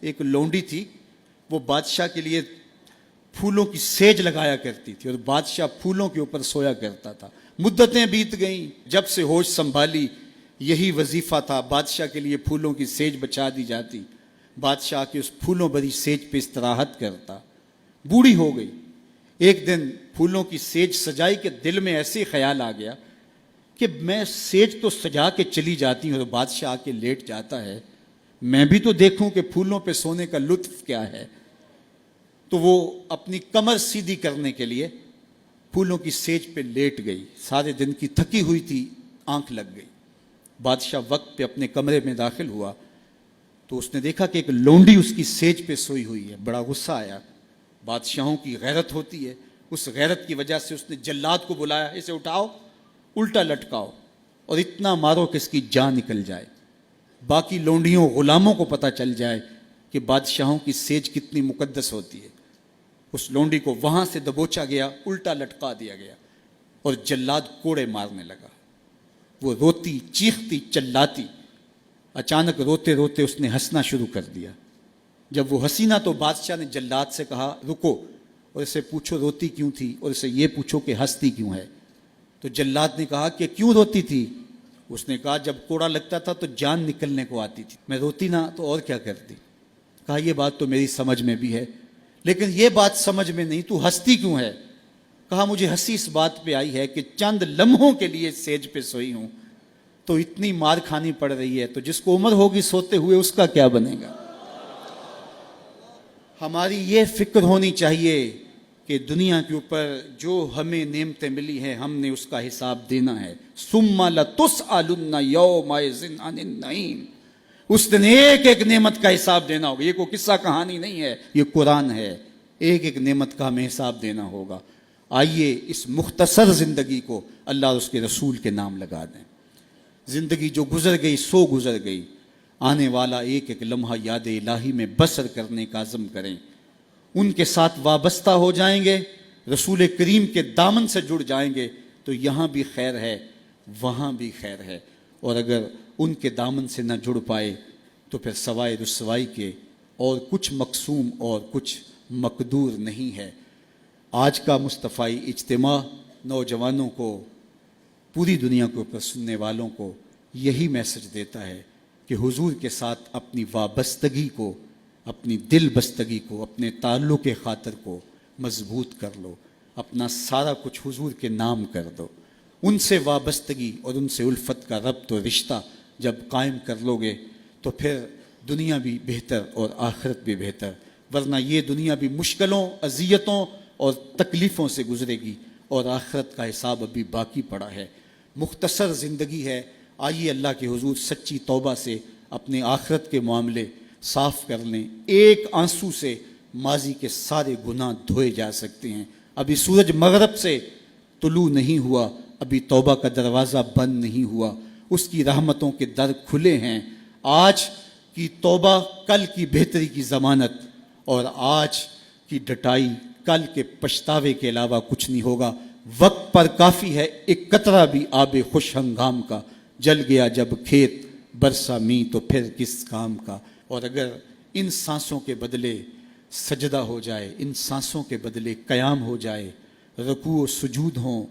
ایک لونڈی تھی، وہ بادشاہ کے لیے پھولوں کی سیج لگایا کرتی تھی اور بادشاہ پھولوں کے اوپر سویا کرتا تھا۔ مدتیں بیت گئیں، جب سے ہوش سنبھالی یہی وظیفہ تھا، بادشاہ کے لیے پھولوں کی سیج بچھا دی جاتی، بادشاہ کے اس پھولوں بھری سیج پہ استراحت کرتا۔ بوڑھی ہو گئی، ایک دن پھولوں کی سیج سجائی کہ دل میں ایسے خیال آ گیا کہ میں سیج تو سجا کے چلی جاتی ہوں اور بادشاہ آ کے لیٹ جاتا ہے، میں بھی تو دیکھوں کہ پھولوں پہ سونے کا لطف کیا ہے۔ تو وہ اپنی کمر سیدھی کرنے کے لیے پھولوں کی سیج پہ لیٹ گئی، سارے دن کی تھکی ہوئی تھی، آنکھ لگ گئی۔ بادشاہ وقت پہ اپنے کمرے میں داخل ہوا تو اس نے دیکھا کہ ایک لونڈی اس کی سیج پہ سوئی ہوئی ہے، بڑا غصہ آیا۔ بادشاہوں کی غیرت ہوتی ہے، اس غیرت کی وجہ سے اس نے جلاد کو بلایا، اسے اٹھاؤ، الٹا لٹکاؤ اور اتنا مارو کہ اس کی جان نکل جائے، باقی لونڈیوں غلاموں کو پتہ چل جائے کہ بادشاہوں کی سیج کتنی مقدس ہوتی ہے۔ اس لونڈی کو وہاں سے دبوچا گیا، الٹا لٹکا دیا گیا اور جلاد کوڑے مارنے لگا۔ وہ روتی چیختی چلاتی، اچانک روتے روتے اس نے ہنسنا شروع کر دیا۔ جب وہ ہنسی نہ تو بادشاہ نے جلاد سے کہا رکو اور اسے پوچھو روتی کیوں تھی اور اسے یہ پوچھو کہ ہنستی کیوں ہے۔ تو جلاد نے کہا کہ کیوں روتی تھی؟ اس نے کہا جب کوڑا لگتا تھا تو جان نکلنے کو آتی تھی، میں روتی نہ تو اور کیا کرتی۔ کہا یہ بات تو میری سمجھ میں بھی ہے، لیکن یہ بات سمجھ میں نہیں، تو ہنستی کیوں ہے؟ کہا مجھے ہنسی اس بات پہ آئی ہے کہ چند لمحوں کے لیے سیج پہ سوئی ہوں تو اتنی مار کھانی پڑ رہی ہے، تو جس کو عمر ہوگی سوتے ہوئے اس کا کیا بنے گا۔ ہماری یہ فکر ہونی چاہیے کہ دنیا کے اوپر جو ہمیں نعمتیں ملی ہیں ہم نے اس کا حساب دینا ہے۔ ثم لتسألن یومئذ عن النعیم، اس دن ایک ایک نعمت کا حساب دینا ہوگا۔ یہ کوئی قصہ کہانی نہیں ہے، یہ قرآن ہے، ایک ایک نعمت کا ہمیں حساب دینا ہوگا۔ آئیے اس مختصر زندگی کو اللہ اور اس کے رسول کے نام لگا دیں۔ زندگی جو گزر گئی سو گزر گئی، آنے والا ایک ایک لمحہ یاد الہی میں بسر کرنے کا عزم کریں، ان کے ساتھ وابستہ ہو جائیں گے، رسول کریم کے دامن سے جڑ جائیں گے تو یہاں بھی خیر ہے وہاں بھی خیر ہے، اور اگر ان کے دامن سے نہ جڑ پائے تو پھر سوائے رسوائی کے اور کچھ مقسوم اور کچھ مقدور نہیں ہے۔ آج کا مصطفی اجتماع نوجوانوں کو، پوری دنیا کے اوپر سننے والوں کو یہی میسج دیتا ہے کہ حضور کے ساتھ اپنی وابستگی کو، اپنی دل بستگی کو، اپنے تعلق خاطر کو مضبوط کر لو، اپنا سارا کچھ حضور کے نام کر دو۔ ان سے وابستگی اور ان سے الفت کا ربط و رشتہ جب قائم کر لو گے تو پھر دنیا بھی بہتر اور آخرت بھی بہتر، ورنہ یہ دنیا بھی مشکلوں، اذیتوں اور تکلیفوں سے گزرے گی اور آخرت کا حساب ابھی باقی پڑا ہے۔ مختصر زندگی ہے، آئیے اللہ کے حضور سچی توبہ سے اپنے آخرت کے معاملے صاف کر لیں۔ ایک آنسو سے ماضی کے سارے گناہ دھوئے جا سکتے ہیں۔ ابھی سورج مغرب سے طلوع نہیں ہوا، ابھی توبہ کا دروازہ بند نہیں ہوا، اس کی رحمتوں کے در کھلے ہیں۔ آج کی توبہ کل کی بہتری کی ضمانت، اور آج کی ڈٹائی کل کے پچھتاوے کے علاوہ کچھ نہیں ہوگا۔ وقت پر کافی ہے ایک قطرہ بھی آب خوش ہنگام کا، جل گیا جب کھیت برسا می تو پھر کس کام کا۔ اور اگر ان سانسوں کے بدلے سجدہ ہو جائے، ان سانسوں کے بدلے قیام ہو جائے، رکوع و سجود ہوں،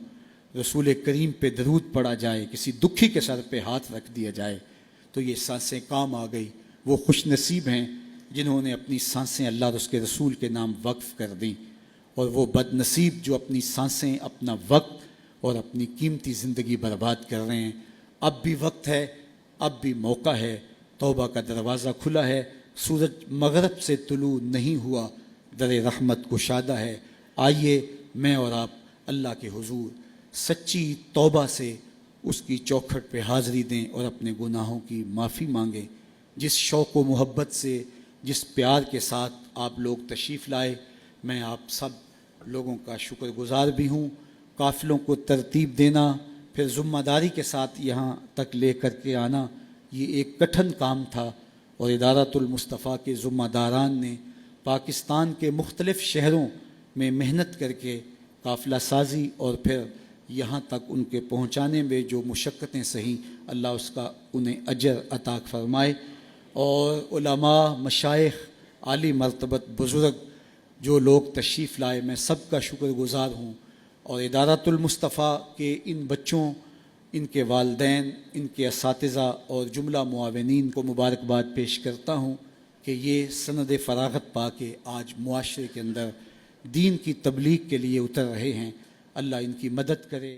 رسول کریم پہ درود پڑھا جائے، کسی دکھی کے سر پہ ہاتھ رکھ دیا جائے تو یہ سانسیں کام آ گئی۔ وہ خوش نصیب ہیں جنہوں نے اپنی سانسیں اللہ اور اس کے رسول کے نام وقف کر دیں، اور وہ بد نصیب جو اپنی سانسیں، اپنا وقت اور اپنی قیمتی زندگی برباد کر رہے ہیں۔ اب بھی وقت ہے، اب بھی موقع ہے، توبہ کا دروازہ کھلا ہے، سورج مغرب سے طلوع نہیں ہوا، در رحمت گشادہ ہے۔ آئیے میں اور آپ اللہ کے حضور سچی توبہ سے اس کی چوکھٹ پہ حاضری دیں اور اپنے گناہوں کی معافی مانگیں۔ جس شوق و محبت سے، جس پیار کے ساتھ آپ لوگ تشریف لائے، میں آپ سب لوگوں کا شکر گزار بھی ہوں۔ قافلوں کو ترتیب دینا، پھر ذمہ داری کے ساتھ یہاں تک لے کر کے آنا، یہ ایک کٹھن کام تھا، اور ادارۃ المصطفیٰ کے ذمہ داران نے پاکستان کے مختلف شہروں میں محنت کر کے قافلہ سازی اور پھر یہاں تک ان کے پہنچانے میں جو مشقتیں سہی، اللہ اس کا انہیں اجر عطا فرمائے۔ اور علماء، مشائخ عالی مرتبت بزرگ جو لوگ تشریف لائے، میں سب کا شکر گزار ہوں، اور ادارۃ المصطفیٰ کے ان بچوں، ان کے والدین، ان کے اساتذہ اور جملہ معاونین کو مبارکباد پیش کرتا ہوں کہ یہ سند فراغت پا کے آج معاشرے کے اندر دین کی تبلیغ کے لیے اتر رہے ہیں۔ اللہ ان کی مدد کرے۔